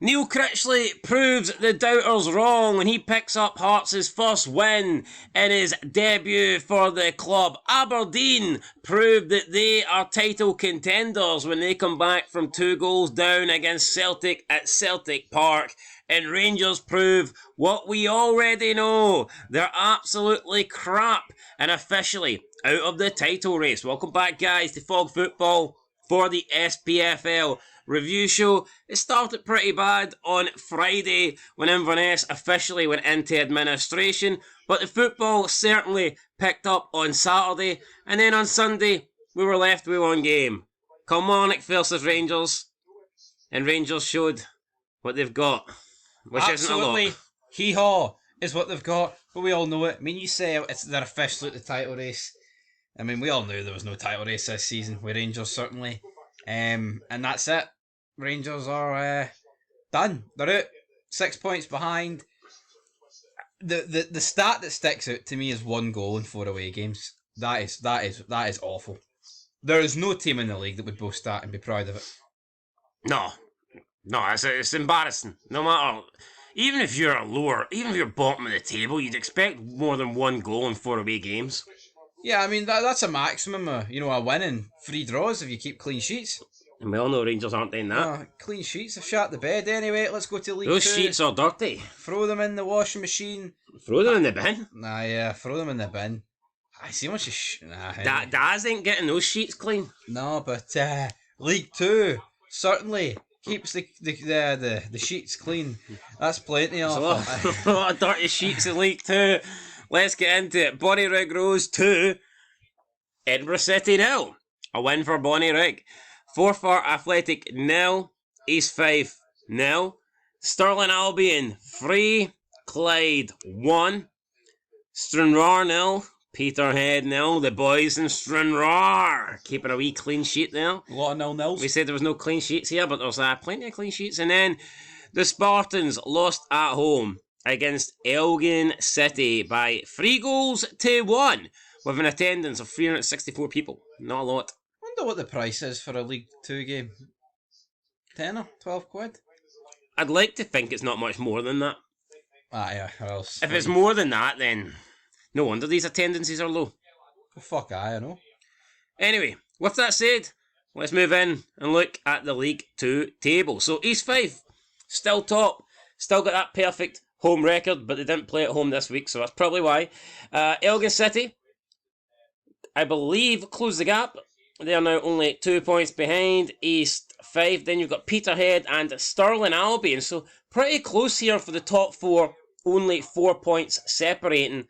Neil Critchley proves the doubters wrong when he picks up Hearts' first win in his debut for the club. Aberdeen proved that they are title contenders when they come back from 2 goals down against Celtic at Celtic Park. And Rangers prove what we already know. They're absolutely crap and officially out of the title race. Welcome back, guys, to Fog Football for the SPFL review show. It started pretty bad on Friday when Inverness officially went into administration, but the football certainly picked up on Saturday, and then on Sunday we were left with one game. Kilmarnock versus Rangers, and Rangers showed what they've got, which Absolutely. isn't a lot. Hee-haw is what they've got, but we all know it. I mean, you say they're officially at the title race. I mean, we all knew there was no title race this season with Rangers, certainly. And that's it. Rangers are done. They're out. 6 points behind. The stat that sticks out to me is 1 goal in 4 away games. That is awful. There is no team in the league that would boast that and be proud of it. No, it's embarrassing. No matter, even if you're bottom of the table, you'd expect more than 1 goal in 4 away games. Yeah, I mean, that's a maximum, a win and 3 draws if you keep clean sheets. And we all know Rangers aren't doing that. Clean sheets have shot the bed anyway. Let's go to League 2. Those sheets are dirty. Throw them in the washing machine. Throw them in the bin. Nah, yeah, throw them in the bin. I see much of Daz ain't getting those sheets clean. No, but League 2 certainly keeps the sheets clean. That's plenty of a lot of dirty sheets in League 2. Let's get into it. Bonnyrigg Rose 2, Edinburgh City 0. A win for Bonnyrigg. Forfar Athletic 0, East Fife 0. Stirling Albion 3, Clyde 1. Stranraer 0, Peterhead 0. The boys in Stranraer keeping a wee clean sheet there. A lot of 0-0s. We said there was no clean sheets here, but there's plenty of clean sheets. And then the Spartans lost at home against Elgin City by 3-1 with an attendance of 364 people. Not a lot. I wonder what the price is for a League 2 game. 10 or 12 quid? I'd like to think it's not much more than that. Yeah, or else. If it's more than that, then no wonder these attendances are low. Well, fuck, I know. Anyway, with that said, let's move in and look at the League 2 table. So East Fife, still top, still got that perfect home record, but they didn't play at home this week, so that's probably why. Elgin City, I believe, closed the gap. They are now only 2 points behind East Fife. Then you've got Peterhead and Stirling Albion. So pretty close here for the top 4. Only 4 points separating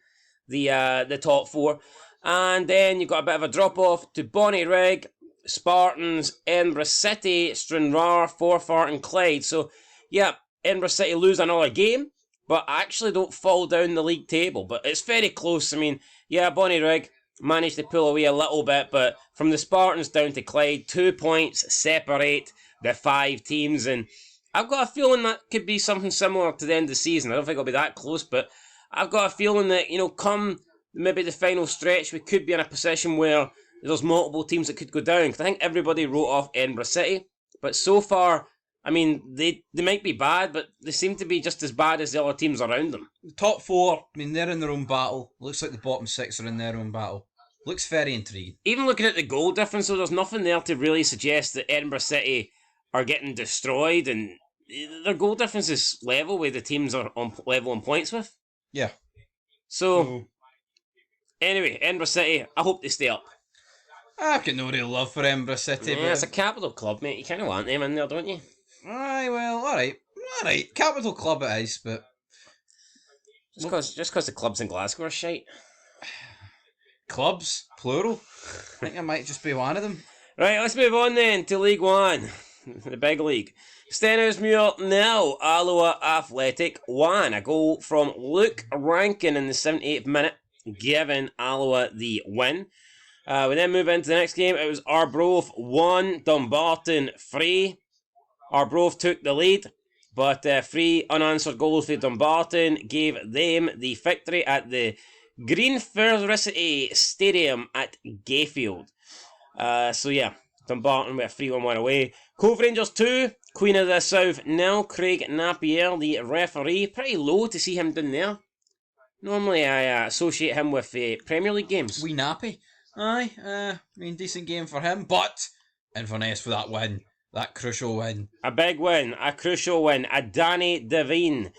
the top 4. And then you've got a bit of a drop-off to Bonnyrigg, Spartans, Edinburgh City, Stranraer, Forfar and Clyde. So, yeah, Edinburgh City lose another game, but actually don't fall down the league table. But it's very close. I mean, yeah, Bonnyrigg managed to pull away a little bit, but from the Spartans down to Clyde, 2 points separate the 5 teams, and I've got a feeling that could be something similar to the end of the season. I don't think it'll be that close, but I've got a feeling that, come maybe the final stretch, we could be in a position where there's multiple teams that could go down, because I think everybody wrote off Edinburgh City, but so far, I mean, they might be bad, but they seem to be just as bad as the other teams around them. The top 4, I mean, they're in their own battle. Looks like the bottom 6 are in their own battle. Looks very intriguing. Even looking at the goal difference, though, there's nothing there to really suggest that Edinburgh City are getting destroyed, and their goal difference is level with the teams are on level on points with. Yeah. So, anyway, Edinburgh City, I hope they stay up. I've got no real love for Edinburgh City. Yeah, it's a capital club, mate. You kind of want them in there, don't you? Aye, well, alright. Capital club it is, but Just because the clubs in Glasgow are shite. Clubs, plural. I think I might just be one of them. Right, let's move on then to League 1, the big league. Stenhousemuir 0, Alloa Athletic 1. A goal from Luke Rankin in the 78th minute, giving Alloa the win. We then move into the next game. It was Arbroath 1, Dumbarton 3. Arbroath took the lead, but 3 unanswered goals for Dumbarton gave them the victory at the Greenferricity Stadium at Gayfield. So yeah, Dumbarton with a 3-1 win away. Cove Rangers 2, Queen of the South, nil. Craig Napier, the referee. Pretty low to see him down there. Normally I associate him with Premier League games. Wee Nappy. Aye, I mean, decent game for him, but Inverness for that win. That crucial win. A big win, a crucial win. A Danny Devine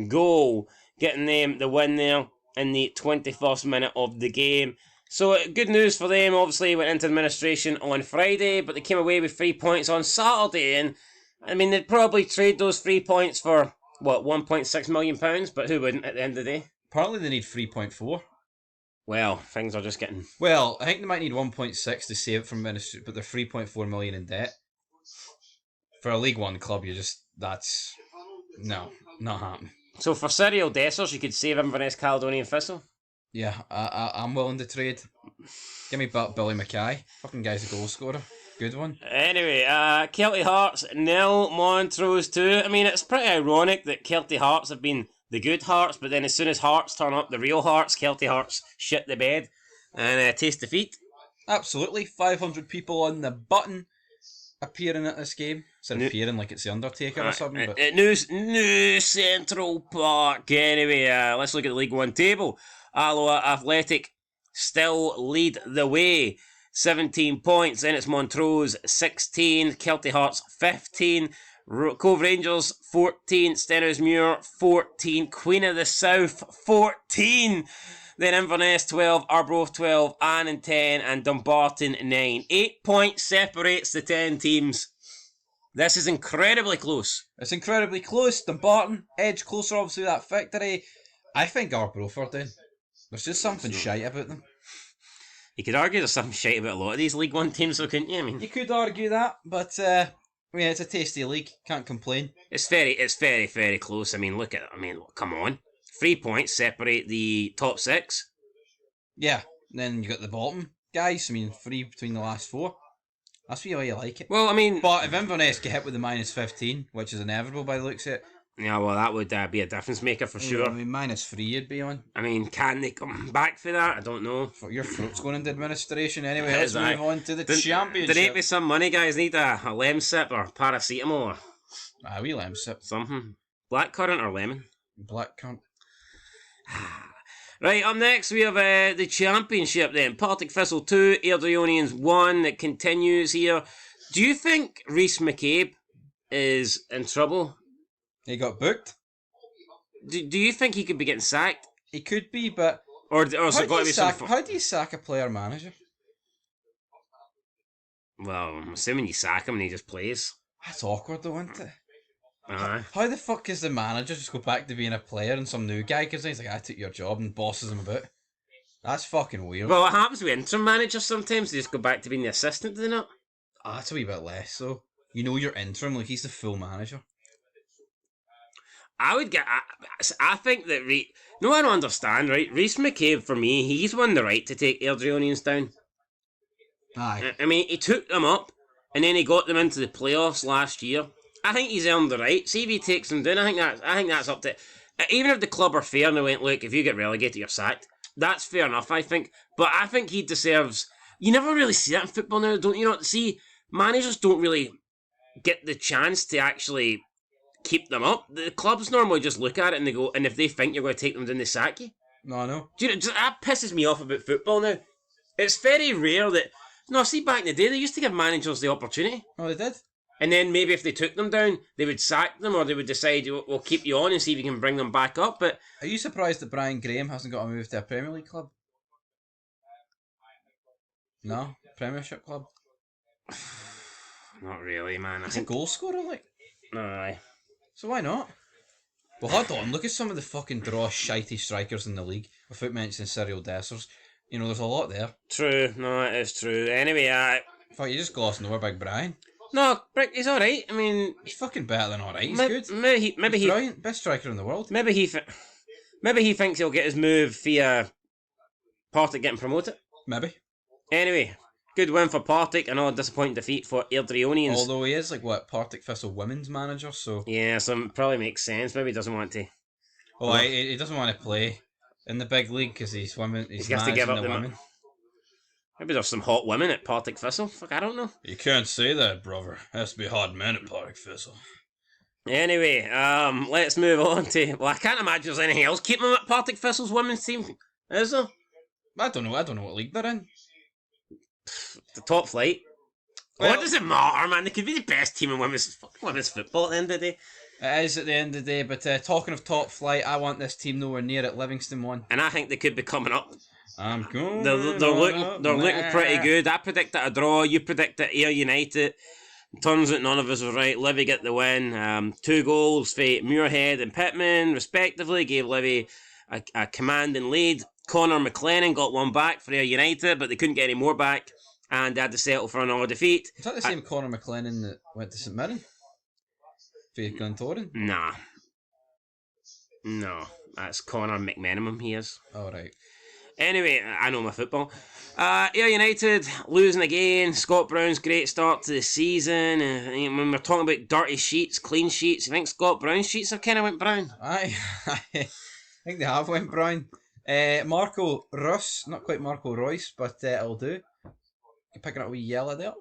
goal, getting them the win there in the 21st minute of the game. So good news for them. Obviously went into administration on Friday, but they came away with 3 points on Saturday. And I mean, they'd probably trade those 3 points for what, £1.6 million, but who wouldn't at the end of the day? Apparently they need 3.4. Well, things are just getting... Well, I think they might need 1.6 to save it from ministry, but they're 3.4 million in debt. For a League One club, that's... No, not happening. So for serial debtors, you could save Inverness Caledonian Thistle? Yeah, I'm willing to trade. Give me back Billy Mackay. Fucking guy's a goal scorer. Good one. Anyway, Celtic Hearts 0, Montrose 2. I mean, it's pretty ironic that Celtic Hearts have been the good Hearts, but then as soon as Hearts turn up, the real Hearts, Celtic Hearts shit the bed and taste defeat. Absolutely. 500 people on the button appearing at this game. Instead of appearing like it's the Undertaker or something. But New Central Park. Anyway, let's look at the League One table. Alloa Athletic still lead the way. 17 points. Then it's Montrose 16. Celtic Hearts 15. Cove Rangers 14. Stenhousemuir 14. Queen of the South 14. Then Inverness 12. Arbroath 12. Annan 10. And Dumbarton 9. 8 points separates the 10 teams. This is incredibly close. It's incredibly close. Dumbarton, edge closer obviously to that victory. I think Arbroath are doing. There's just something shite about them. You could argue there's something shite about a lot of these League One teams, though, couldn't you? I mean, you could argue that, but it's a tasty league. Can't complain. It's very, very close. I mean, come on. 3 points separate the top 6. Yeah, and then you got the bottom guys. I mean, 3 between the last 4. That's the way you like it. Well, I mean, but if Inverness get hit with the minus 15, which is inevitable by the looks of it. Yeah, well, that would be a difference maker for sure. I mean, minus 3 you'd be on. I mean, can they come back for that? I don't know. Your throat's going into administration anyway. Let's move on to the championship. Donate me some money, guys. Need a Lemsip or paracetamol or... wee Lemsip. Something. Blackcurrant or lemon? Blackcurrant. Right, up next we have the championship then. Partick Thistle 2, Airdrieonians 1. That continues here. Do you think Rhys McCabe is in trouble? He got booked. Do you think he could be getting sacked? He could be, but... Or is it got to be how do you sack a player manager? Well, I'm assuming you sack him and he just plays. That's awkward though, isn't it? Aye. How the fuck is the manager just go back to being a player and some new guy comes in, he's like, I took your job, and bosses him about? That's fucking weird. Well, it happens with interim managers sometimes. They just go back to being the assistant, do they not? That's a wee bit less, so. You know you're interim, like he's the full manager. I think that no, I don't understand, right? Rhys McCabe, for me, he's won the right to take Airdrieonians down. Aye. I mean, he took them up, and then he got them into the playoffs last year. I think he's earned the right. See if he takes them down. I think that's up to... Even if the club are fair and they went, look, if you get relegated, you're sacked. That's fair enough, I think. But I think he deserves... You never really see that in football now, don't you? See, managers don't really get the chance to actually keep them up. The clubs normally just look at it and they go, and if they think you're going to take them down, they sack you. No, I know. Do you know, that pisses me off about football now. It's very rare that... No, see, back in the day, they used to give managers the opportunity. Oh, they did? And then maybe if they took them down, they would sack them, or they would decide, we'll keep you on and see if you can bring them back up. But are you surprised that Brian Graham hasn't got a move to a Premier League club? No? Premiership club? Not really, man. He's a goal scorer, like. Aye. So why not? Well, hold on. Look at some of the fucking draw shitey strikers in the league, without mentioning Cyril Dessers. You know, there's a lot there. True. No, it is true. Anyway, I thought you just glossing over Big Brian. No, Brick, he's alright. I mean... He's fucking better than alright. He's good. Maybe he's brilliant. Best striker in the world. Maybe he thinks he'll get his move via Partick getting promoted. Maybe. Anyway, good win for Partick. Another disappointing defeat for Airdrieonians. Although he is, Partick Thistle women's manager, so... Yeah, so it probably makes sense. Maybe he doesn't want to... Well, he doesn't want to play in the big league because he's has to give up the women. Maybe there's some hot women at Partick Thistle. Fuck, I don't know. You can't say that, brother. Has to be hard men at Partick Thistle. Anyway, let's move on to... Well, I can't imagine there's anything else keeping them at Partick Thistle's women's team. Is there? I don't know what league they're in. The top flight. Well, What does it matter, man? They could be the best team in women's football at the end of the day. It is at the end of the day, but talking of top flight, I want this team nowhere near it. Livingston won. And I think they could be coming up. I'm going. They're looking pretty good. I predicted a draw. You predicted Ayr United. Turns out none of us were right. Livy get the win. 2 goals for Muirhead and Pittman, respectively, gave Livy a commanding lead. Connor McLennan got one back for Ayr United, but they couldn't get any more back, and they had to settle for another defeat. Is that the same Connor McLennan that went to St Mirren? For Glentoran? Nah. No, that's Connor McMenamin, he is. Alright. Anyway, I know my football. Ayr United losing again. Scott Brown's great start to the season. When we're talking about dirty sheets, clean sheets, you think Scott Brown's sheets have kind of went brown? I think they have went brown. Marco Russ, not quite Marco Royce, but it'll do. You're picking up a wee yellow there.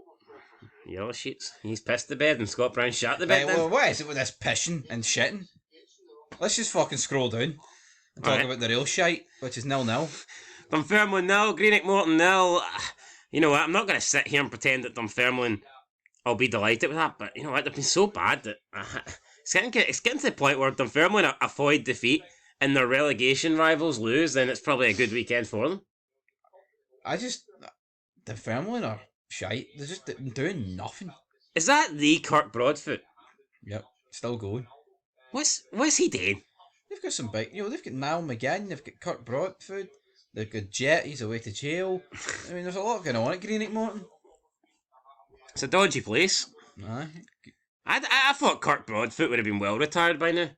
Yellow sheets. He's pissed the bed and Scott Brown shat the bed. Well, what is it with this pissing and shitting? Let's just fucking scroll down and talk about the real shite, which is 0-0. Dunfermline 0, Greenock Morton 0. You know what, I'm not going to sit here and pretend that Dunfermline, I'll be delighted with that, but you know what, they've been so bad that it's getting to the point where Dunfermline avoid defeat and their relegation rivals lose, then it's probably a good weekend for them. Dunfermline are shite. They're just doing nothing. Is that the Kirk Broadfoot? Yep, still going. What's he doing? They've got some big, they've got Niall McGinn, they've got Kirk Broadfoot, they've got Jet, he's away to jail. I mean, there's a lot going on at Greenock Morton. It's a dodgy place. Aye. I thought Kirk Broadfoot would have been well retired by now.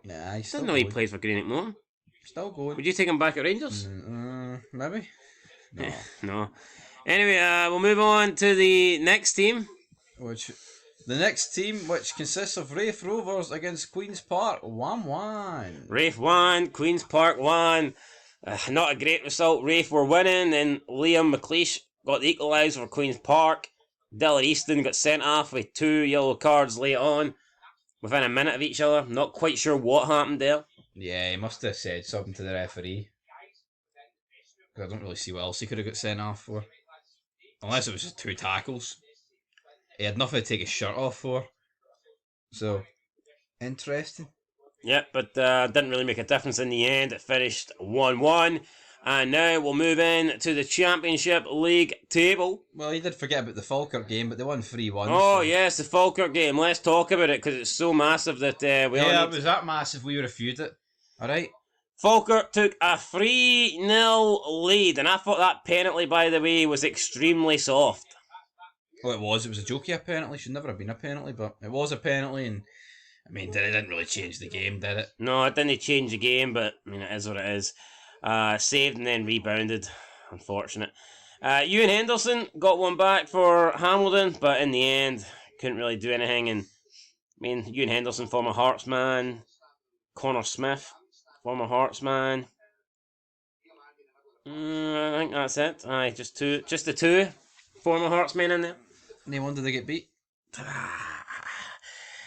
Nah, he's still Didn't know going. he played for Greenock Morton. Still going. Would you take him back at Rangers? Maybe. No. No. Anyway, we'll move on to the next team. The next team, which consists of Raith Rovers against Queen's Park, 1-1. Raith 1, Queen's Park 1. Not a great result. Raith were winning, then Liam McLeish got the equaliser for Queen's Park. Dylan Easton got sent off with 2 yellow cards late on, within a minute of each other. Not quite sure what happened there. Yeah, he must have said something to the referee. I don't really see what else he could have got sent off for. Unless it was just 2 tackles. He had nothing to take his shirt off for. So, interesting. Yep, but didn't really make a difference in the end. It finished 1-1. And now we'll move in to the Championship League table. Well, he did forget about the Falkirk game, but they won 3-1. Oh, yes, the Falkirk game. Let's talk about it, because it's so massive that we all Yeah, need it was that massive we reviewed it. Alright. Falkirk took a 3-0 lead, and I thought that penalty, by the way, was extremely soft. Well, it was a jokey penalty. Should never have been a penalty, but it was a penalty, and I mean, it didn't really change the game, did it? No, it didn't change the game, but I mean, it is what it is. Saved and then rebounded. Unfortunate. Ewan Henderson got one back for Hamilton, but in the end, couldn't really do anything. And I mean, Ewan Henderson, former Hearts man. Connor Smith, former Hearts man. I think that's it. Aye, just the 2 former Hearts men in there. No wonder they get beat.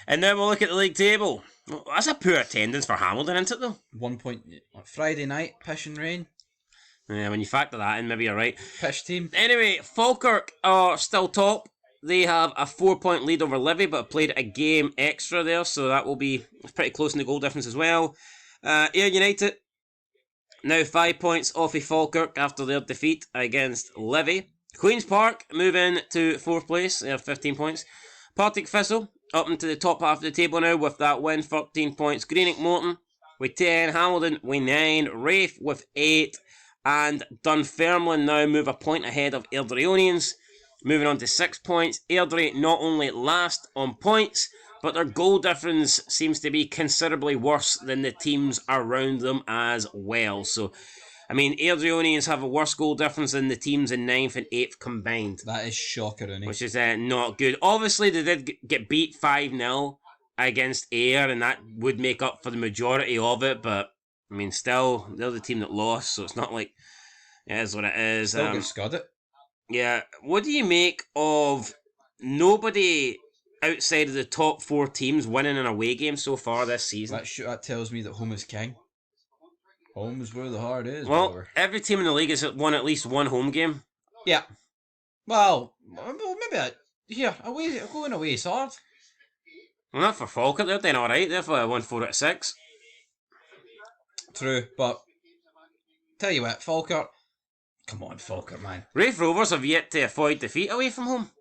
And now we'll look at the league table. Well, that's a poor attendance for Hamilton, isn't it, though? 1 point. Friday night, pish and rain. Yeah, when you factor that in, maybe you're right. Pish team. Anyway, Falkirk are still top. They have a 4-point lead over Livy, but have played a game extra there, so that will be pretty close in the goal difference as well. Ayr United, now 5 points off of Falkirk after their defeat against Livy. Queen's Park move in to 4th place. They have 15 points. Partick Thistle up into the top half of the table now with that win, 13 points. Greenock Morton with 10. Hamilton with 9. Raith with 8. And Dunfermline now move a point ahead of Airdrieonians, moving on to 6 points. Airdrie not only last on points, but their goal difference seems to be considerably worse than the teams around them as well. So, I mean, Airdrieonians have a worse goal difference than the teams in 9th and 8th combined. That is shocking, which is not good. Obviously, they did get beat 5-0 against Ayr, and that would make up for the majority of it, but, I mean, still, they're the team that lost, so it's not like it is what it is. Still get scudded. Yeah. What do you make of nobody outside of the top 4 teams winning an away game so far this season? That tells me that home is king. Home is where the heart is, Well, brother. every team in the league has won at least one home game. Yeah. Well, maybe going away is hard. Well, not for Falkirk, they're doing alright. They've won 4 out of 6. True, but tell you what, Falkirk. Come on, Falkirk, man. Raith Rovers have yet to avoid defeat away from home.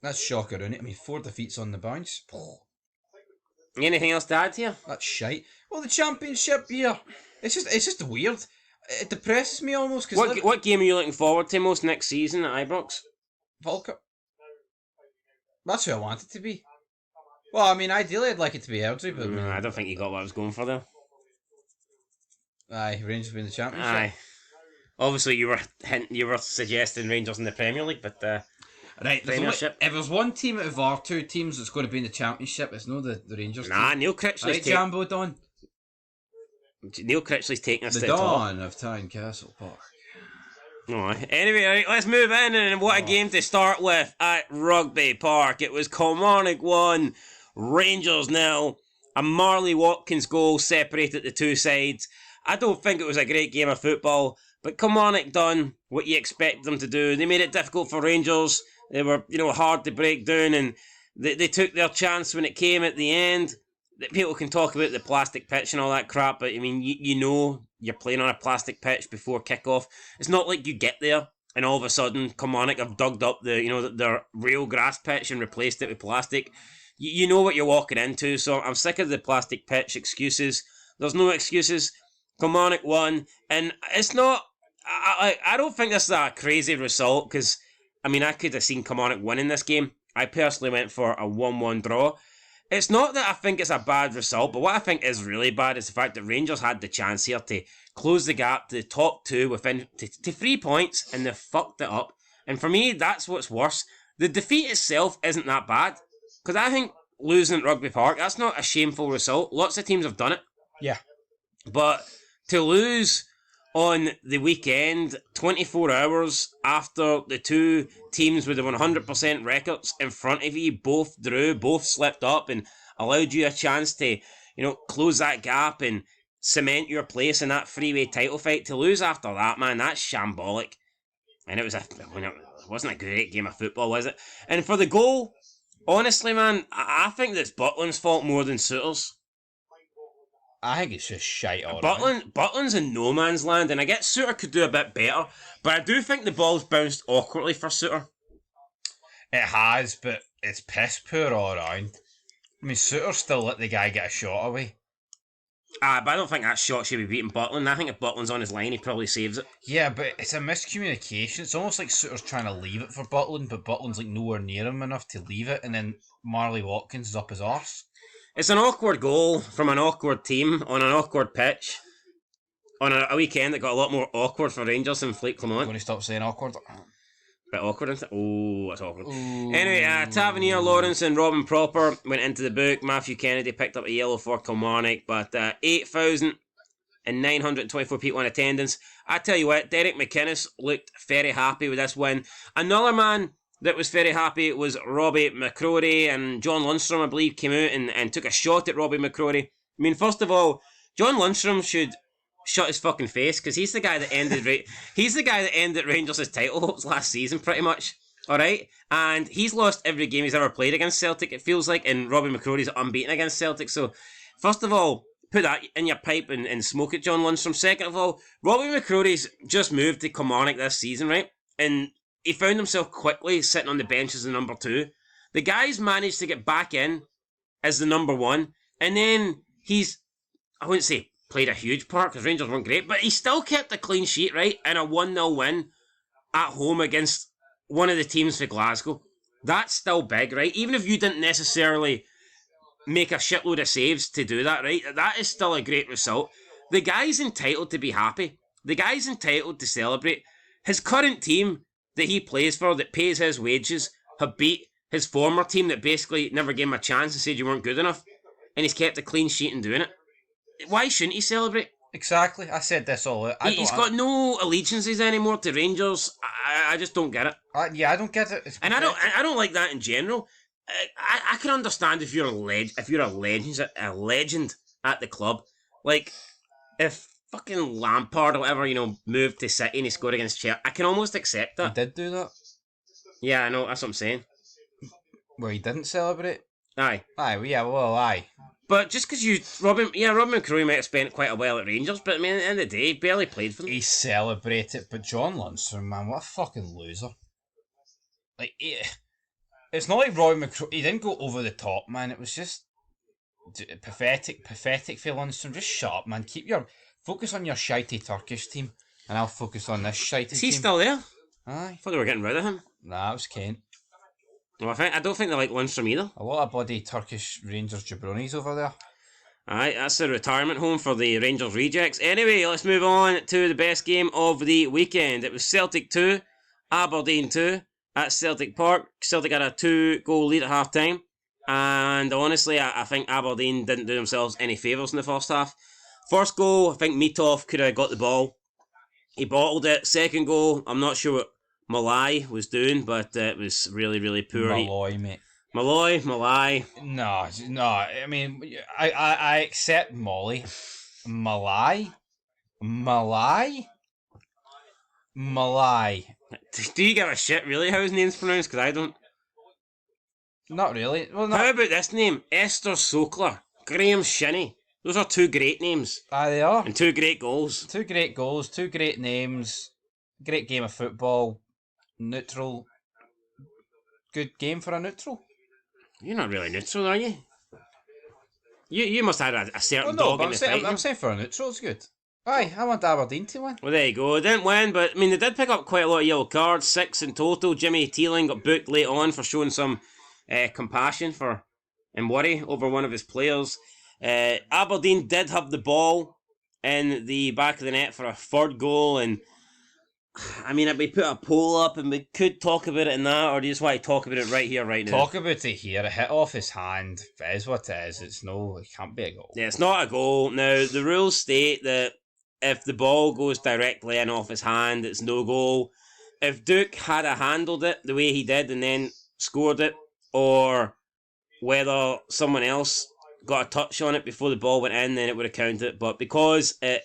That's shocker, isn't it? I mean, 4 defeats on the bounce. Anything else to add here? That's shite. Well, the championship, yeah. It's just weird. It depresses me almost. Cause What game are you looking forward to most next season at Ibrox? Falkirk. That's who I want it to be. Well, I mean, ideally I'd like it to be Airdrie, but... I don't think you got what I was going for there. Aye, Rangers win the championship. Aye. Obviously, you were suggesting Rangers in the Premier League, but right, Premiership. If there's one team out of our 2 teams that's going to be in the championship, it's no the Rangers Nah, team. Neil Critchley's Right, Jambo Don? Neil Critchley's taking us The to the top. Dawn of Tynecastle Park. Alright. Anyway, right, let's move in, and what a game to start with at Rugby Park. It was Kilmarnock 1, Rangers 0. A Marley Watkins goal separated the two sides. I don't think it was a great game of football, but Kilmarnock done what you expect them to do. They made it difficult for Rangers. They were, hard to break down, and they took their chance when it came at the end. People can talk about the plastic pitch and all that crap, but I mean, you know you're playing on a plastic pitch before kick-off. It's not like you get there and all of a sudden Kilmarnock have dug up their real grass pitch and replaced it with plastic. You know what you're walking into, so I'm sick of the plastic pitch excuses. There's no excuses. Kilmarnock won, and it's not... I don't think this is a crazy result, because, I mean, I could have seen Kilmarnock winning this game. I personally went for a 1-1 draw. It's not that I think it's a bad result, but what I think is really bad is the fact that Rangers had the chance here to close the gap to the top 2 within to 3 points, and they fucked it up. And for me, that's what's worse. The defeat itself isn't that bad, because I think losing at Rugby Park, that's not a shameful result. Lots of teams have done it. Yeah. But to lose on the weekend, 24 hours after the 2 teams with the 100% records in front of you both drew, both slipped up and allowed you a chance to, close that gap and cement your place in that freeway title fight. To lose after that, man, that's shambolic. And it wasn't a great game of football, was it? And for the goal, honestly, man, I think that's Butland's fault more than Souttar's. I think it's just shite all right. Butland's in no man's land, and I get Souttar could do a bit better, but I do think the ball's bounced awkwardly for Souttar. It has, but it's piss poor all around. I mean, Souttar still let the guy get a shot away. But I don't think that shot should be beating Butland. I think if Butland's on his line, he probably saves it. Yeah, but it's a miscommunication. It's almost like Souttar's trying to leave it for Butland, but Butland's like nowhere near him enough to leave it, and then Marley Watkins is up his arse. It's an awkward goal from an awkward team on an awkward pitch on a weekend that got a lot more awkward for Rangers than Fleet Clement. Going to stop saying awkward? Bit awkward, isn't it? Oh, that's awkward. Ooh. Anyway, Tavernier, Lawrence and Robin Proper went into the book. Matthew Kennedy picked up a yellow for Kilmarnock, but 8,924 people in attendance. I tell you what, Derek McInnes looked very happy with this win. Another man that was very happy was Robbie McCrory, and John Lundstrom, I believe, came out and took a shot at Robbie McCrory. I mean, first of all, John Lundstrom should shut his fucking face, because he's the guy that ended Rangers' title hopes last season, pretty much. Alright? And he's lost every game he's ever played against Celtic, it feels like, and Robbie McCrory's unbeaten against Celtic. So, first of all, put that in your pipe and smoke it, John Lundstrom. Second of all, Robbie McCrory's just moved to Kilmarnock this season, right? And he found himself quickly sitting on the bench as the number 2. The guy's managed to get back in as the number 1, and then he's, I wouldn't say played a huge part, because Rangers weren't great, but he still kept a clean sheet, right, in a 1-0 win at home against one of the teams for Glasgow. That's still big, right? Even if you didn't necessarily make a shitload of saves to do that, right, that is still a great result. The guy's entitled to be happy. The guy's entitled to celebrate. His current team that he plays for, that pays his wages, have beat his former team that basically never gave him a chance and said you weren't good enough, and he's kept a clean sheet in doing it. Why shouldn't he celebrate? Exactly. I said this all out. He's got no allegiances anymore to Rangers. I just don't get it. Yeah, I don't get it. And I don't like that in general. I can understand if you're a legend at the club. Like, if fucking Lampard or whatever, moved to City and he scored against Chelsea, I can almost accept that. He did do that. Yeah, I know, that's what I'm saying. Well, he didn't celebrate. Aye. Aye. But just because Robin McCrory might have spent quite a while at Rangers, but I mean, at the end of the day, he barely played for them. He celebrated, but John Lundstram, man, what a fucking loser. Like, it's not like Roy McCrory. He didn't go over the top, man. It was just pathetic for Lundstram. Just shut up, man. Focus on your shitey Turkish team, and I'll focus on this shitey team. Is he still there? Aye. I thought they were getting rid of him. Nah, it was Kent. Well, I don't think they like Lundstram either. A lot of bloody Turkish Rangers jabronis over there. Aye, that's a retirement home for the Rangers rejects. Anyway, let's move on to the best game of the weekend. It was Celtic 2, Aberdeen 2 at Celtic Park. Celtic had a 2-goal lead at half time. And honestly, I think Aberdeen didn't do themselves any favours in the first half. First goal, I think Mitov could have got the ball. He bottled it. Second goal, I'm not sure what Malai was doing, but it was really, really poor. Malloy, mate. Malai. No. I mean, I accept Molly. Malai. Do you give a shit, really, how his name's pronounced? Because I don't. Not really. Well, How about this name? Esther Sokler. Graham Shinney. Those are two great names. They are. And two great goals. Two great goals, two great names. Great game of football. Neutral. Good game for a neutral. You're not really neutral, are you? You must have had a certain dog in the fight. I'm saying for a neutral, it's good. Aye, I want Aberdeen to win. Well, there you go. They didn't win, but I mean, they did pick up quite a lot of yellow cards, 6 in total. Jimmy Teeling got booked late on for showing some compassion and worry over one of his players. Aberdeen did have the ball in the back of the net for a third goal, and I mean, if we put a poll up and we could talk about it in that, or do you just want to talk about it right here, right now? Talk about it here. It hit off his hand. It is what it is. It can't be a goal. Yeah, it's not a goal. Now, the rules state that if the ball goes directly in off his hand, it's no goal. If Duke had handled it the way he did and then scored it, or whether someone else got a touch on it before the ball went in, then it would have counted. But because it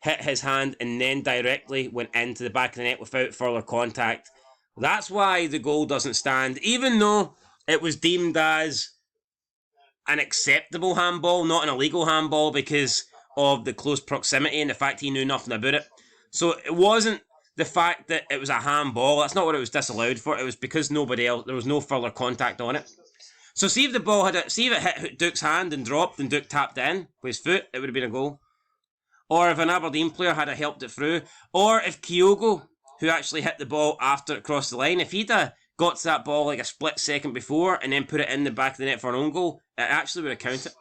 hit his hand and then directly went into the back of the net without further contact, that's why the goal doesn't stand, even though it was deemed as an acceptable handball, not an illegal handball, because of the close proximity and the fact he knew nothing about it. So it wasn't the fact that it was a handball. That's not what it was disallowed for. It was because there was no further contact on it. So see if it hit Duke's hand and dropped and Duke tapped it in with his foot, it would have been a goal. Or if an Aberdeen player had helped it through. Or if Kyogo, who actually hit the ball after it crossed the line, if he'd got to that ball like a split second before and then put it in the back of the net for an own goal, it actually would have counted.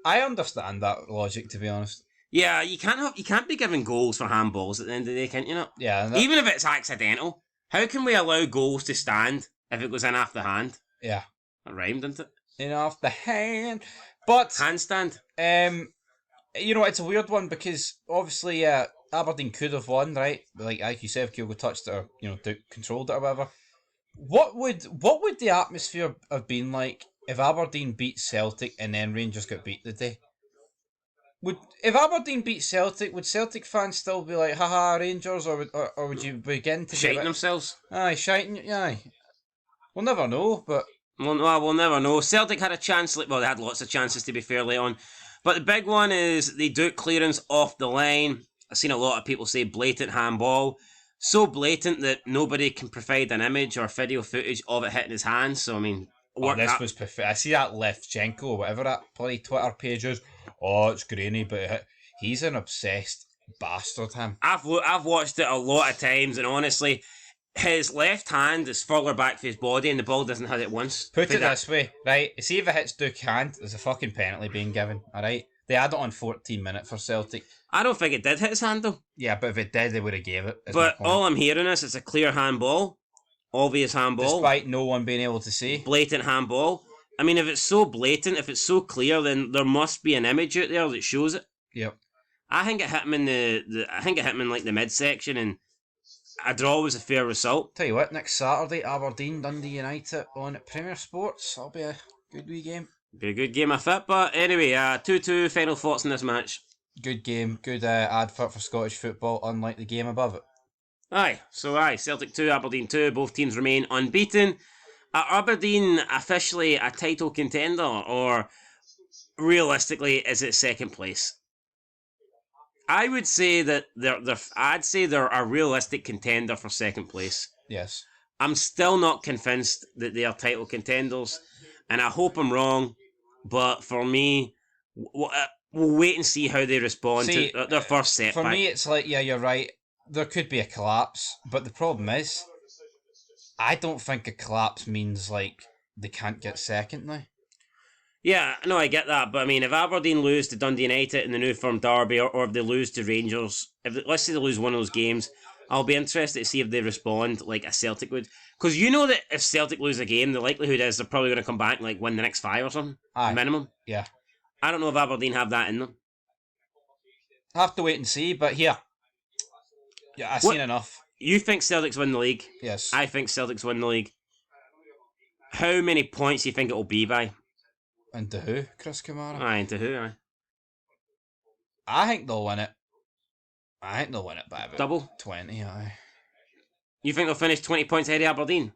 I understand that logic, to be honest. Yeah, you can't be giving goals for handballs at the end of the day, can't you not? Yeah. Even if it's accidental. How can we allow goals to stand if it goes in off the hand? Yeah. That rhymed, didn't it? In off the hand. But handstand. It's a weird one because obviously Aberdeen could have won, right? Like you said, if Kyogo touched it or Duke controlled it or whatever. What would the atmosphere have been like if Aberdeen beat Celtic and then Rangers got beat the day? If Aberdeen beat Celtic, would Celtic fans still be like, haha, Rangers, or would you begin to shiting themselves? Aye, shiting, aye. We'll never know, but we'll never know. Celtic had a chance. Well, they had lots of chances, to be fair, late on. But the big one is the Duke clearance off the line. I've seen a lot of people say blatant handball. So blatant that nobody can provide an image or video footage of it hitting his hand. So, I mean... this was perfect. I see that Levchenko, or whatever that bloody Twitter page is. Oh, it's grainy, but he's an obsessed bastard, him. I've watched it a lot of times, and honestly... his left hand is further back from his body and the ball doesn't hit it once. Put it this way, right? See if it hits Duke's hand, there's a fucking penalty being given, alright? They had it on 14 minutes for Celtic. I don't think it did hit his hand though. Yeah, but if it did, they would have gave it. But all I'm hearing is it's a clear handball. Obvious handball. Despite no one being able to see. Blatant handball. I mean, if it's so blatant, if it's so clear, then there must be an image out there that shows it. Yep. I think it hit him in I think it hit him in like the midsection, and a draw was a fair result. Tell you what, next Saturday, Aberdeen, Dundee United on Premier Sports. That'll be a good wee game. Be a good game, I fit. But anyway, 2-2 final thoughts in this match. Good game, good advert for Scottish football, unlike the game above it. Celtic 2, Aberdeen 2, both teams remain unbeaten. Are Aberdeen officially a title contender, or realistically, is it second place? I would say that they're a realistic contender for second place. Yes. I'm still not convinced that they are title contenders, and I hope I'm wrong, but for me, we'll wait and see how they respond to their first setback. For me, it's like, yeah, you're right. There could be a collapse, but the problem is, I don't think a collapse means like they can't get second now. Yeah, no, I get that, but I mean, if Aberdeen lose to Dundee United in the New Firm Derby, or if they lose to Rangers, let's say they lose one of those games, I'll be interested to see if they respond like a Celtic would. Because you know that if Celtic lose a game, the likelihood is they're probably going to come back and like win the next 5 or something, minimum. Yeah. I don't know if Aberdeen have that in them. Have to wait and see, but here. Yeah, I've seen enough. You think Celtics win the league? Yes. I think Celtics win the league. How many points do you think it will be by? And to who? Chris Kamara? Aye, and to who? Aye. I think they'll win it. I think they'll win it by about double? 20, aye. You think they'll finish 20 points ahead of Aberdeen?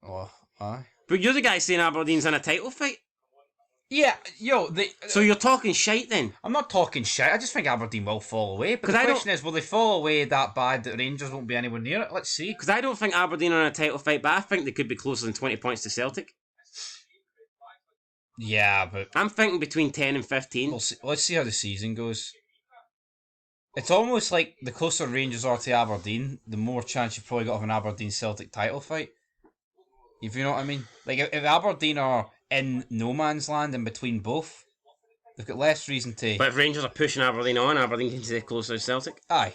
Oh, aye. But you're the guy saying Aberdeen's in a title fight? Yeah, So you're talking shite then? I'm not talking shit. I just think Aberdeen will fall away. But the question is, will they fall away that bad that Rangers won't be anywhere near it? Let's see. Because I don't think Aberdeen are in a title fight, but I think they could be closer than 20 points to Celtic. Yeah, but I'm thinking between 10 and 15. Let's see how the season goes. It's almost like the closer Rangers are to Aberdeen, the more chance you've probably got of an Aberdeen-Celtic title fight. If you know what I mean. Like, if Aberdeen are in no man's land in between both, they've got less reason to... But if Rangers are pushing Aberdeen on, Aberdeen can stay closer to Celtic? Aye.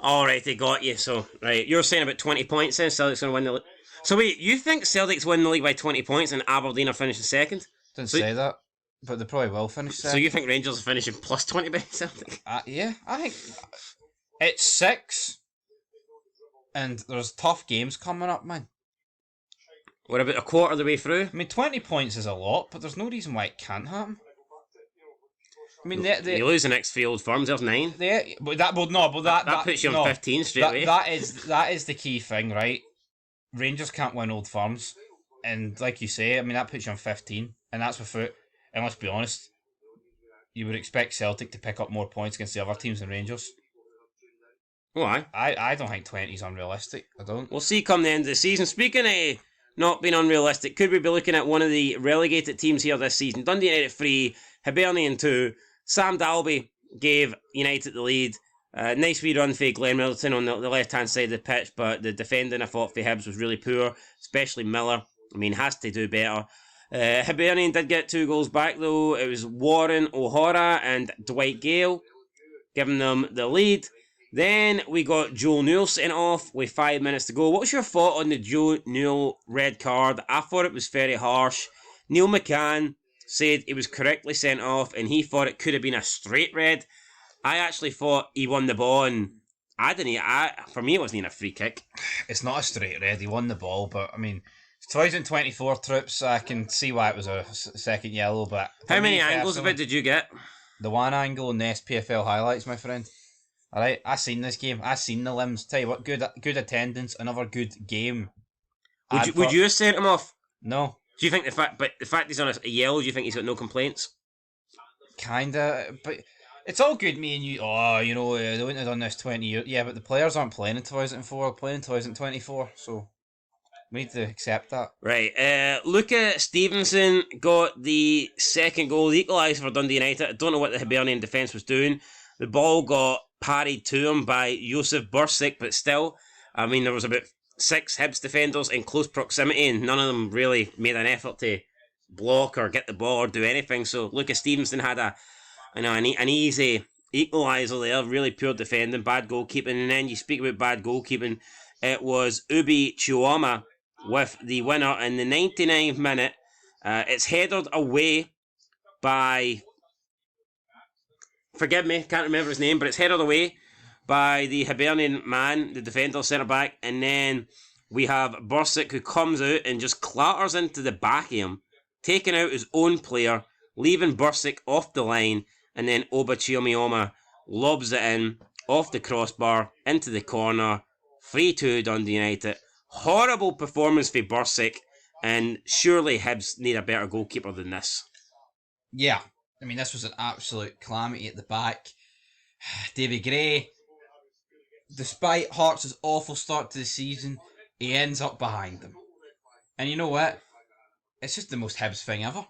Alright, they got you. So, right, you're saying about 20 points then, Celtic's going to win the league. So wait, you think Celtic's win the league by 20 points and Aberdeen are finishing second? Didn't say that, but they probably will finish second. So you think Rangers are finishing plus 20 by Celtic? Yeah, I think it's 6, and there's tough games coming up, man. We're about a quarter of the way through. I mean, 20 points is a lot, but there's no reason why it can't happen. I mean, you lose the next 3 Old Firms, there's 9. That puts you on 15 straight away. That is the key thing, right? Rangers can't win Old Firms, and like you say, I mean, that puts you on 15, and that's without. And let's be honest, you would expect Celtic to pick up more points against the other teams than Rangers. Why? I don't think 20 is unrealistic. I don't. We'll see come the end of the season. Speaking of not being unrealistic, could we be looking at one of the relegated teams here this season? Dundee United 3, Hibernian 2. Sam Dalby gave United the lead. Nice wee run for Glenn Middleton on the left-hand side of the pitch, but the defending I thought for Hibs was really poor, especially Miller. I mean, has to do better. Hibernian did get 2 goals back though. It was Warren O'Hara and Dwight Gale giving them the lead. Then we got Joe Newell sent off with 5 minutes to go. What's your thought on the Joe Newell red card? I thought it was very harsh. Neil McCann said it was correctly sent off and he thought it could have been a straight red. I actually thought he won the ball, and for me it wasn't even a free kick. It's not a straight red, he won the ball, but I mean, 2024 trips, I can see why it was a second yellow, but... How many angles of it did you get? The one angle in the SPFL highlights, my friend. Alright, I seen this game, I seen the limbs. Tell you what, good attendance, another good game. Would you have sent him off? No. Do you think the fact he's on a yellow, do you think he's got no complaints? Kinda, but... It's all good, me and you. Oh, you know, they wouldn't have done this 20 years. Yeah, but the players aren't playing in 2004, they're playing in 2024, so we need to accept that. Right. Luca Stevenson got the second goal, the equaliser for Dundee United. I don't know what the Hibernian defence was doing. The ball got parried to him by Josef Bursic, but still, I mean, there was about 6 Hibs defenders in close proximity, and none of them really made an effort to block or get the ball or do anything. So Luca Stevenson had an easy equaliser there, really poor defending, bad goalkeeping, and then you speak about bad goalkeeping, it was Ubi Chioma with the winner in the 99th minute. It's headed away by, forgive me, can't remember his name, but it's headed away by the Hibernian man, the defender centre-back, and then we have Bursic, who comes out and just clatters into the back of him, taking out his own player, leaving Bursic off the line, and then Oba Chiyomioma lobs it in, off the crossbar, into the corner, 3-2 Dundee United. Horrible performance for Bursic, and surely Hibs need a better goalkeeper than this. Yeah, I mean, this was an absolute calamity at the back. Davy Gray, despite Hearts' awful start to the season, he ends up behind them. And you know what? It's just the most Hibs thing ever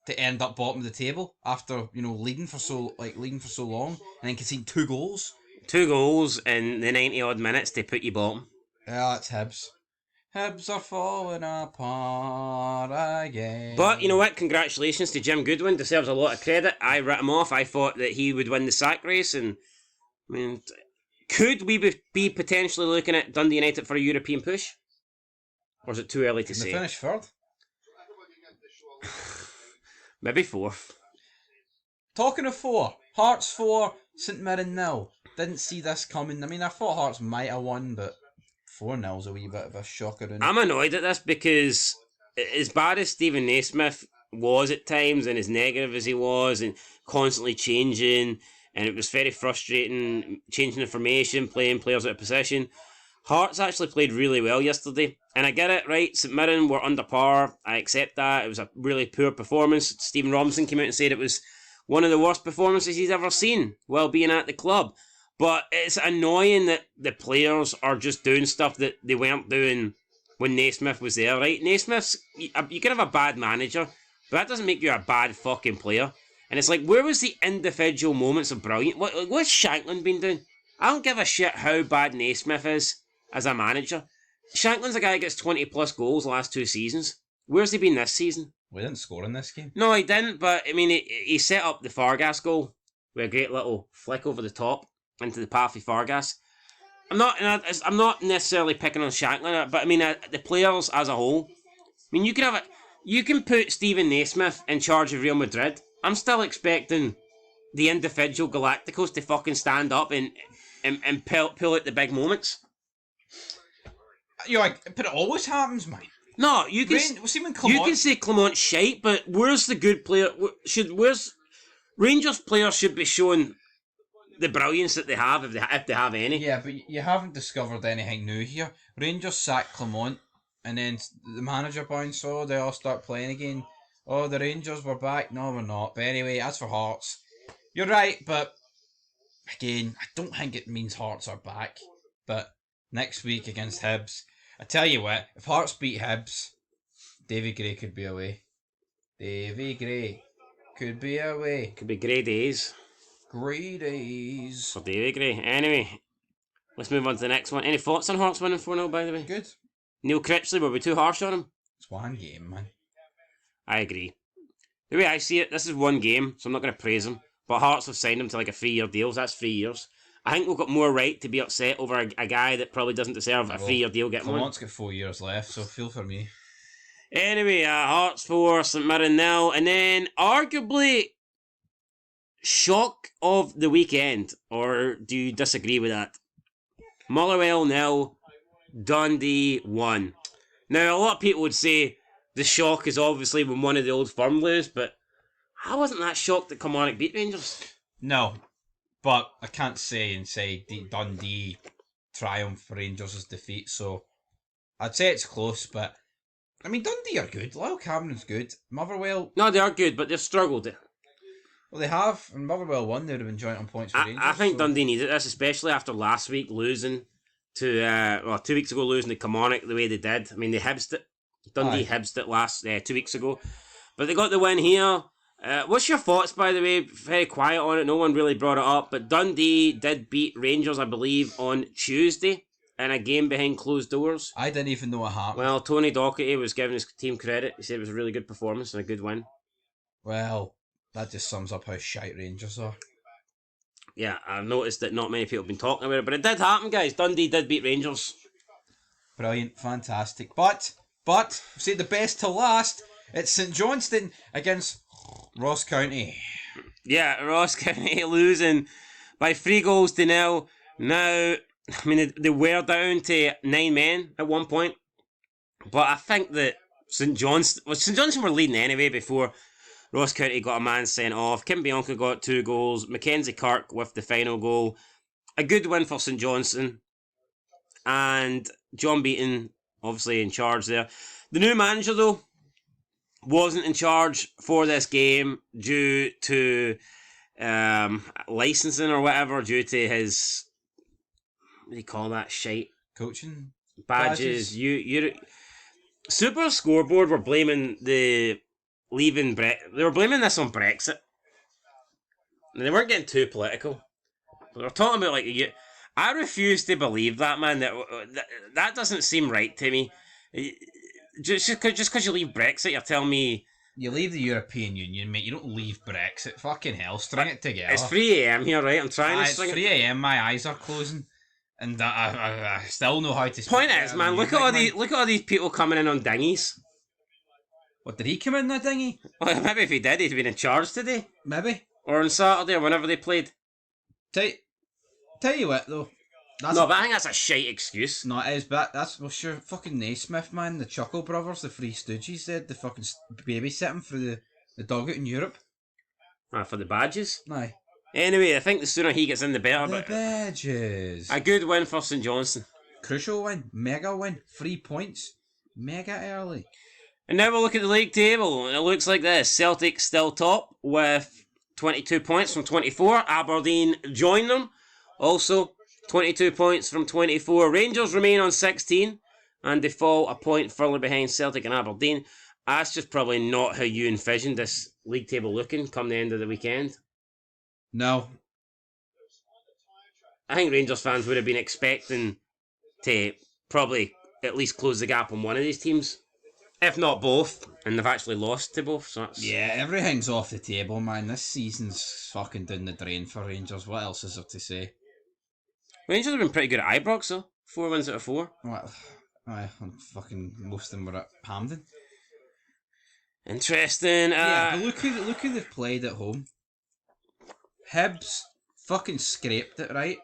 to end up bottom of the table after, leading for so long and then conceding 2 goals. 2 goals in the 90 odd minutes to put you bottom. Yeah, that's Hibs. Hibs are falling apart again. But you know what? Congratulations to Jim Goodwin. Deserves a lot of credit. I wrote him off. I thought that he would win the sack race, and I mean, could we be potentially looking at Dundee United for a European push? Or is it too early to say? They finished 3rd. Maybe 4th. Talking of 4, Hearts 4, St Mirren 0. Didn't see this coming. I mean, I thought Hearts might have won, but 4-0's a wee bit of a shocker. I'm annoyed at this because as bad as Stephen Naismith was at times, and as negative as he was, and constantly changing, and it was very frustrating, changing information, playing players out of position, Hearts actually played really well yesterday. And I get it, right? St Mirren were under par. I accept that. It was a really poor performance. Stephen Robinson came out and said it was one of the worst performances he's ever seen while being at the club. But it's annoying that the players are just doing stuff that they weren't doing when Naismith was there, right? Naismith's... You can have a bad manager, but that doesn't make you a bad fucking player. And it's like, where was the individual moments of brilliance? What's Shankland been doing? I don't give a shit how bad Naismith is as a manager. Shankland's a guy that gets 20 plus goals the last 2 seasons. Where's he been this season? We didn't score in this game. No, he didn't, but I mean, he set up the Fargas goal with a great little flick over the top into the path of Fargas. I'm not necessarily picking on Shankland, but I mean, the players as a whole. I mean, you can put Stephen Naismith in charge of Real Madrid. I'm still expecting the individual Galacticos to fucking stand up and pull out the big moments. But it always happens, man. No, you can say Clement's shite, but where's the good player? Where's Rangers players should be showing the brilliance that they have if they have any. Yeah, but you haven't discovered anything new here. Rangers sacked Clement, and then the manager bounce. Oh, they all start playing again. Oh, the Rangers were back. No, we're not. But anyway, as for Hearts, you're right. But again, I don't think it means Hearts are back. But next week against Hibs, I tell you what, if Hearts beat Hibs, Davy Gray could be away. Davy Gray could be away. Could be grey days. Grey days. For Davy Gray. Anyway, let's move on to the next one. Any thoughts on Hearts winning 4-0, by the way? Good. Neil Critchley, were we too harsh on him? It's one game, man. I agree. The way I see it, this is one game, so I'm not going to praise him. But Hearts have signed him to like a 3-year deal, so that's 3 years. I think we've got more right to be upset over a guy that probably doesn't deserve a 3-year deal getting one. Clement's got 4 years left, so feel for me. Anyway, Hearts 4, St Mirren 0, and then arguably shock of the weekend, or do you disagree with that? Motherwell 0, Dundee 1. Now, a lot of people would say the shock is obviously when one of the old firm lose, but I wasn't that shocked that Kilmarnock beat Rangers. No, but I can't say Dundee triumph for Rangers' defeat, so I'd say it's close, but I mean, Dundee are good. Lyle Cameron's good. Motherwell... No, they are good, but they've struggled. Well, they have, and Motherwell won. They would have been joint on points for Rangers. I think Dundee needed this, especially after last week losing to... 2 weeks ago losing to Kilmarnock the way they did. I mean, they hibsed it. Dundee hibsed it last 2 weeks ago. But they got the win here. What's your thoughts, by the way? Very quiet on it. No one really brought it up. But Dundee did beat Rangers, I believe, on Tuesday in a game behind closed doors. I didn't even know what happened. Well, Tony Docherty was giving his team credit. He said it was a really good performance and a good win. Well, that just sums up how shite Rangers are. Yeah, I've noticed that not many people have been talking about it, but it did happen, guys. Dundee did beat Rangers. Brilliant, fantastic. But, say the best to last. It's St Johnstone against Ross County. Yeah, Ross County losing by 3-0. Now, I mean, they were down to 9 men at one point, but I think that St Johnstone were leading anyway before Ross County got a man sent off. Kim Bianca got 2 goals. Mackenzie Kirk with the final goal. A good win for St Johnstone. And John Beaton, obviously in charge there. The new manager, though, wasn't in charge for this game due to licensing or whatever, due to his, what do you call that shite? Coaching Badges. Super Scoreboard were blaming they were blaming this on Brexit. And they weren't getting too political. They were talking about I refuse to believe that, man. That doesn't seem right to me. Just because you leave Brexit, you're telling me you leave the European Union, mate. You don't leave Brexit. Fucking hell, string it together. It's 3 a.m. here, right? I'm trying to string it. It's 3 a.m. My eyes are closing, and I still know how to. Point is, man, look at all these people coming in on dinghies. What, did he come in that dinghy? Well, maybe if he did, he'd been in charge today. Maybe. Or on Saturday, or whenever they played. Tell you what, though. But I think that's a shite excuse. No, it is, but that's, well, sure, fucking Naismith, man, the Chuckle Brothers, the Three Stooges, they had the fucking babysitting for the dugout in Europe. For the badges? Aye. Anyway, I think the sooner he gets in, the better. The badges. A good win for St Johnstone. Crucial win. Mega win. 3 points. Mega early. And now we'll look at the league table. It looks like this. Celtic still top with 22 points from 24. Aberdeen join them. Also, 22 points from 24. Rangers remain on 16. And they fall a point further behind Celtic and Aberdeen. That's just probably not how you envisioned this league table looking come the end of the weekend. No. I think Rangers fans would have been expecting to probably at least close the gap on one of these teams. If not both. And they've actually lost to both. So yeah, everything's off the table, man. This season's fucking down the drain for Rangers. What else is there to say? Rangers have been pretty good at Ibrox, though. 4 wins out of 4. What? Aye, fucking most of them were at Hampden. Interesting. Yeah, but look who they've played at home. Hibs fucking scraped it, right?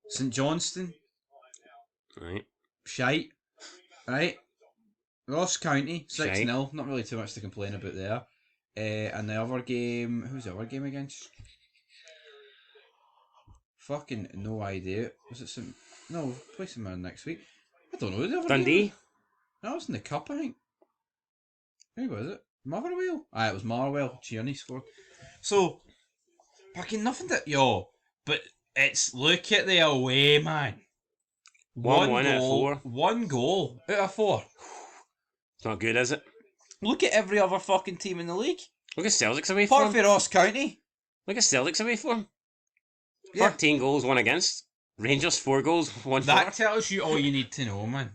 St Johnstone. Right. Shite. Right? Ross County, 6-0. Not really too much to complain about there. And the other game... Who's the other game against? Fucking no idea. Was it some... No, play some man next week. I don't know. The other Dundee? Game? No, it was in the Cup, I think. Who was it? Motherwell? Aye, it was Motherwell. Tierney scored. So, fucking nothing to... Yo, but it's... Look at the away, man. 1 out of 4. 1 goal out of 4. It's not good, is it? Look at every other fucking team in the league. Look at Celtic's away for Apart from Ross County. Look at Celtic's away for him. Yeah. 13 goals, 1 against. Rangers 4 goals, 1 That for. tells you all you need to know, man.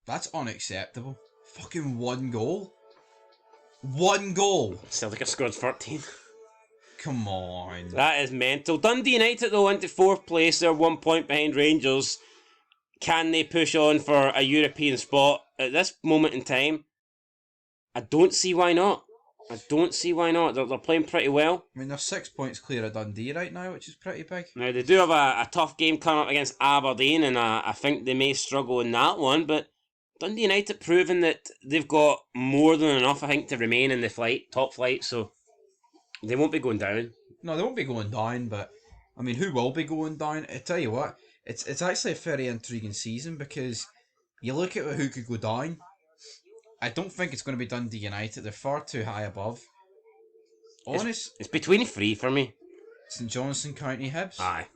That's unacceptable. Fucking 1 goal. 1 goal. Celtic have scored 13. Come on. That is mental. Dundee United, though, into 4th place. They're 1 point behind Rangers. Can they push on for a European spot? At this moment in time, I don't see why not. They're playing pretty well. I mean, they're 6 points clear of Dundee right now, which is pretty big. Now, they do have a tough game coming up against Aberdeen, and I think they may struggle in that one, but Dundee United proving that they've got more than enough, I think, to remain in the top flight, so they won't be going down. No, they won't be going down, but, I mean, who will be going down? I tell you what, it's actually a very intriguing season, because you look at who could go down. I don't think it's going to be Dundee United. They're far too high above. Honest. It's between 3 for me. St Johnstone, County, Hibs? Aye.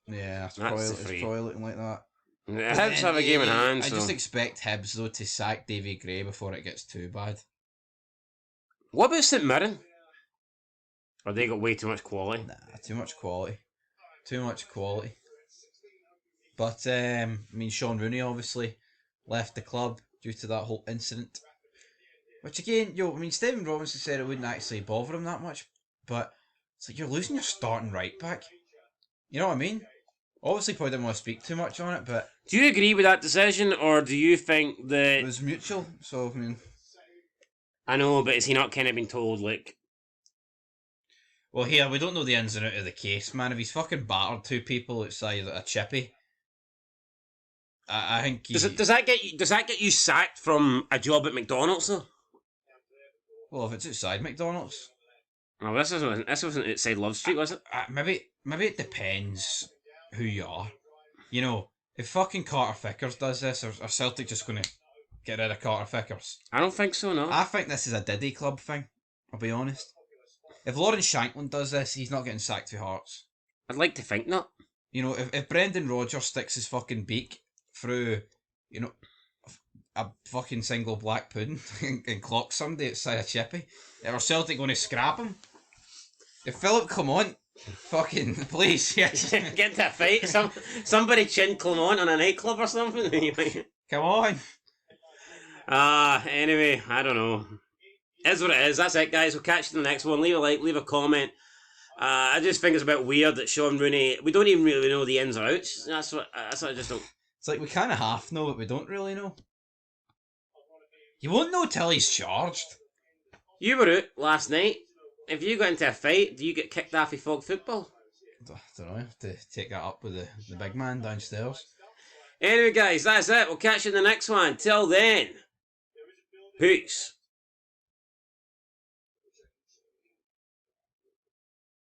Yeah, it's That's probably looking like that. The Hibs have a game in hand, I so... just expect Hibs, though, to sack Davy Gray before it gets too bad. What about St Mirren? Or they got way too much quality? Nah, too much quality. But, I mean, Sean Rooney, obviously, left the club due to that whole incident. Which again, I mean, Stephen Robinson said it wouldn't actually bother him that much, but it's like you're losing your starting right back. You know what I mean? Obviously, probably didn't want to speak too much on it, but... Do you agree with that decision, or do you think that... It was mutual, so, I mean... I know, but is he not kind of been told, like... Well, here, we don't know the ins and outs of the case, man. If he's fucking battered two people outside a chippy, I think he... Does that get you sacked from a job at McDonald's though? Well, if it's outside McDonald's... Oh, this wasn't outside Love Street, was it? Maybe it depends who you are. You know, if fucking Carter Vickers does this, are Celtic just going to get rid of Carter Vickers? I don't think so, no. I think this is a Diddy Club thing, I'll be honest. If Lawrence Shankland does this, he's not getting sacked for Hearts. I'd like to think not. You know, if Brendan Rodgers sticks his fucking beak through, you know, a fucking single black pudding and clocks somebody outside a chippy, are Celtic going to scrap him? If Philip Clement, fucking, please, yes. Get into a fight. Somebody chin Clement on a nightclub or something. Come on. Anyway, I don't know. Is what it is. That's it, guys. We'll catch you in the next one. Leave a like, leave a comment. I just think it's a bit weird that Sean Rooney, we don't even really know the ins or outs. That's what I just don't. It's like we kind of half know, but we don't really know. You won't know till he's charged. You were out last night. If you got into a fight, do you get kicked off of Fog Football? I don't know. I have to take that up with the big man downstairs. Anyway, guys, that's it. We'll catch you in the next one. Till then, peace.